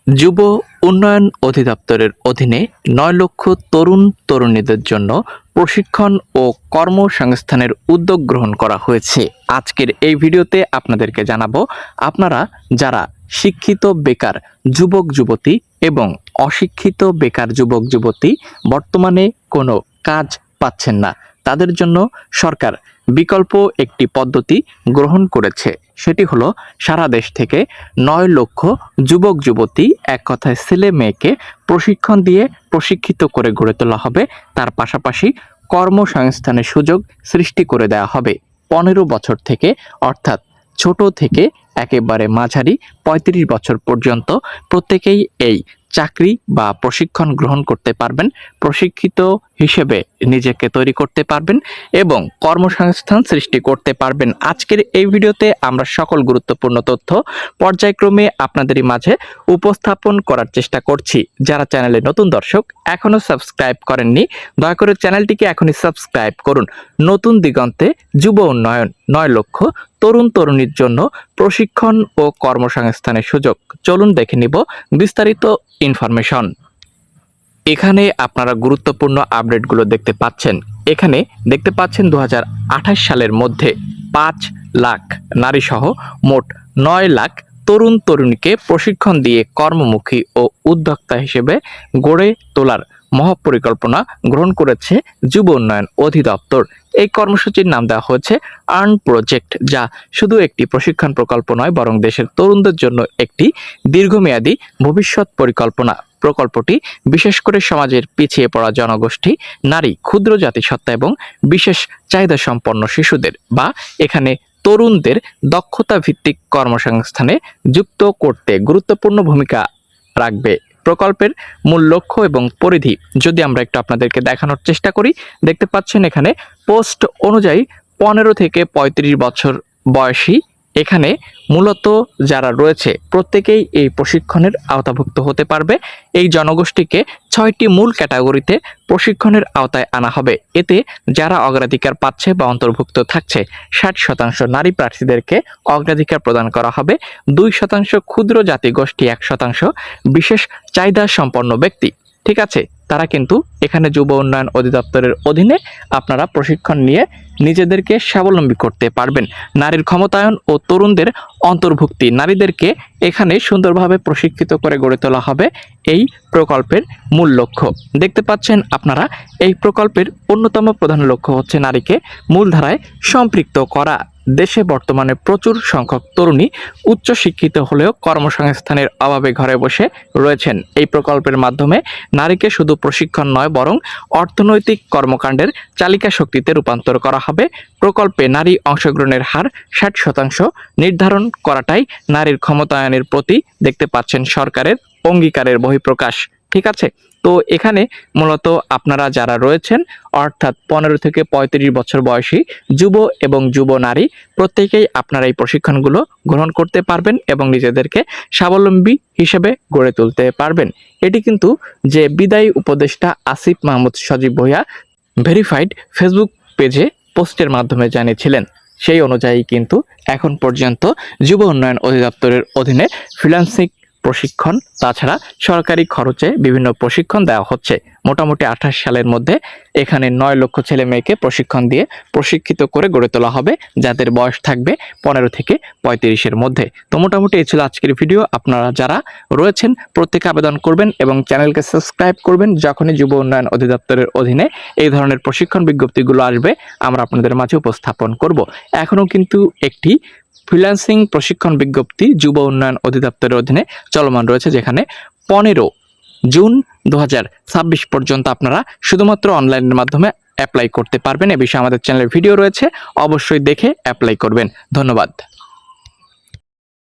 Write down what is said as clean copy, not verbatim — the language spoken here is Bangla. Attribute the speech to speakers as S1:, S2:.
S1: যুব উন্নয়ন অধিদপ্তরের অধীনে ৯ লক্ষ তরুণ তরুণীদের জন্য প্রশিক্ষণ ও কর্মসংস্থানের উদ্যোগ গ্রহণ করা হয়েছে। আজকের এই ভিডিওতে আপনাদেরকে জানাবো, আপনারা যারা শিক্ষিত বেকার যুবক যুবতী এবং অশিক্ষিত বেকার যুবক যুবতী বর্তমানে কোনো কাজ পাচ্ছেন না, তাদের জন্য সরকার বিকল্প একটি পদ্ধতি গ্রহণ করেছে। সেটি হলো সারা দেশ থেকে ৯ লক্ষ যুবক যুবতী, এক কথায় ছেলে মেয়েকে প্রশিক্ষণ দিয়ে প্রশিক্ষিত করে গড়ে তোলা হবে। তার পাশাপাশি কর্মসংস্থানের সুযোগ সৃষ্টি করে দেওয়া হবে। ১৫ বছর থেকে, অর্থাৎ ছোট থেকে একেবারে মাঝারি ৩৫ বছর পর্যন্ত প্রত্যেকেই এই চাকরি বা প্রশিক্ষণ গ্রহণ করতে পারবেন, প্রশিক্ষিত হিসেবে নিজেকে তৈরি করতে পারবেন এবং কর্মসংস্থান সৃষ্টি করতে পারবেন। আজকের এই ভিডিওতে আমরা সকল গুরুত্বপূর্ণ তথ্য পর্যায়ক্রমে আপনাদেরই মাঝে উপস্থাপন করার চেষ্টা করছি। যারা চ্যানেলে নতুন দর্শক, এখনও সাবস্ক্রাইব করেননি, দয়া করে চ্যানেলটিকে এখনই সাবস্ক্রাইব করুন। নতুন দিগন্তে যুব উন্নয়ন ৯ লক্ষ তরুণ তরুণীর জন্য প্রশিক্ষণ ও কর্মসংস্থানের সুযোগ। চলুন দেখে নিব বিস্তারিত ইনফরমেশন। এখানে আপনারা গুরুত্বপূর্ণ আপডেটগুলো দেখতে পাচ্ছেন। এখানে দেখতে পাচ্ছেন 2028 সালের মধ্যে 5 লাখ নারী সহ মোট 9 লাখ তরুণ তরুণীকে প্রশিক্ষণ দিয়ে কর্মমুখী ও উদ্যোক্তা হিসেবে গড়ে তোলার মহাপরিকল্পনা গ্রহণ করেছে যুব উন্নয়ন অধিদপ্তর। এই কর্মসূচির নাম দেওয়া হয়েছে আর্ন প্রজেক্ট, যা শুধু একটি প্রশিক্ষণ প্রকল্প নয়, বরং দেশের তরুণদের জন্য একটি দীর্ঘমেয়াদী ভবিষ্যৎ পরিকল্পনা। প্রকল্পটি বিশেষ করে সমাজের পিছিয়ে পড়া জনগোষ্ঠী, নারী, ক্ষুদ্র জাতিসত্তা এবং বিশেষ চাহিদা সম্পন্ন শিশুদের বা এখানে তরুণদের দক্ষতা ভিত্তিক কর্মসংস্থানে যুক্ত করতে গুরুত্বপূর্ণ ভূমিকা রাখবে। প্রকল্পের মূল লক্ষ্য এবং পরিধি যদি আমরা একটু আপনাদেরকে দেখানোর চেষ্টা করি, দেখতে পাচ্ছেন এখানে পোস্ট অনুযায়ী 15 থেকে 35 বছর বয়সী এখানে মূলত যারা রয়েছে প্রত্যেকেই এই প্রশিক্ষণের আওতাভুক্ত হতে পারবে। এই জনগোষ্ঠীকে 6টি মূল ক্যাটাগরিতে প্রশিক্ষণের আওতায় আনা হবে। এতে যারা অগ্রাধিকার পাচ্ছে বা অন্তর্ভুক্ত থাকছে, 60% নারী প্রার্থীদেরকে অগ্রাধিকার প্রদান করা হবে, 2% ক্ষুদ্র জাতিগোষ্ঠী, 1% বিশেষ চাহিদা সম্পন্ন ব্যক্তি। ঠিক আছে, তারা কিন্তু এখানে যুব উন্নয়ন অধিদপ্তরের অধীনে আপনারা প্রশিক্ষণ নিয়ে নিজেদেরকে স্বাবলম্বী করতে পারবেন। নারীর ক্ষমতায়ন ও তরুণদের অন্তর্ভুক্তি, নারীদেরকে এখানে সুন্দরভাবে প্রশিক্ষিত করে গড়ে তোলা হবে এই প্রকল্পের মূল লক্ষ্য। দেখতে পাচ্ছেন আপনারা, এই প্রকল্পের অন্যতম প্রধান লক্ষ্য হচ্ছে নারীকে মূলধারায় সম্পৃক্ত করা। দেশে বর্তমানে প্রচুর সংখ্যক তরুণী উচ্চশিক্ষিত হলেও কর্মসংস্থানের অভাবে ঘরে বসে রয়েছেন। এই প্রকল্পের মাধ্যমে নারীকে শুধু প্রশিক্ষণ নয়, বরং অর্থনৈতিক কর্মকাণ্ডের চালিকা শক্তিতে রূপান্তর করা হবে। প্রকল্পে নারী অংশগ্রহণের হার 60% নির্ধারণ করাটাই নারীর ক্ষমতায়নের প্রতি, দেখতে পাচ্ছেন, সরকারের অঙ্গীকারের বহিঃপ্রকাশ। ঠিক আছে, তো এখানে মূলত আপনারা যারা রয়েছেন, অর্থাৎ 15 থেকে 35 বছর বয়সী যুব এবং যুব নারী, প্রত্যেকেই আপনারা এই প্রশিক্ষণগুলো গ্রহণ করতে পারবেন এবং নিজেদেরকে স্বাবলম্বী হিসেবে গড়ে তুলতে পারবেন। এটি কিন্তু যে বিদায়ী উপদেষ্টা আসিফ মাহমুদ সজীব ভূঁইয়া ভেরিফাইড ফেসবুক পেজে পোস্টের মাধ্যমে জানিয়েছিলেন, সেই অনুযায়ী কিন্তু এখন পর্যন্ত যুব উন্নয়ন অধিদপ্তরের অধীনে ফ্রিল্যান্সিং প্রশিক্ষণ, তাছাড়া সরকারি খরচে বিভিন্ন প্রশিক্ষণ দেওয়া হচ্ছে। মোটামুটি 28 সালের মধ্যে এখানে 9 লক্ষ ছেলে মেয়েকে প্রশিক্ষণ দিয়ে প্রশিক্ষিত করে গড়ে তোলা হবে, যাদের বয়স থাকবে 15 থেকে 35-এর মধ্যে। তো মোটামুটি এই ছিল আজকের ভিডিও। আপনারা যারা রয়েছেন প্রত্যেকে আবেদন করবেন এবং চ্যানেলকে সাবস্ক্রাইব করবেন। যখনই যুব উন্নয়ন অধিদপ্তরের অধীনে এই ধরনের প্রশিক্ষণ বিজ্ঞপ্তিগুলো আসবে, আমরা আপনাদের মাঝে উপস্থাপন করব। এখনও কিন্তু একটি ফ্রিল্যান্সিং প্রশিক্ষণ বিজ্ঞপ্তি যুব উন্নয়ন অধিদপ্তরের অধীনে চলমান রয়েছে, যেখানে 15 জুন 2026 পর্যন্ত আপনারা শুধুমাত্র অনলাইনের মাধ্যমে অ্যাপ্লাই করতে পারবেন। এ বিষয়ে আমাদের চ্যানেলে ভিডিও রয়েছে, অবশ্যই দেখে অ্যাপ্লাই করবেন। ধন্যবাদ।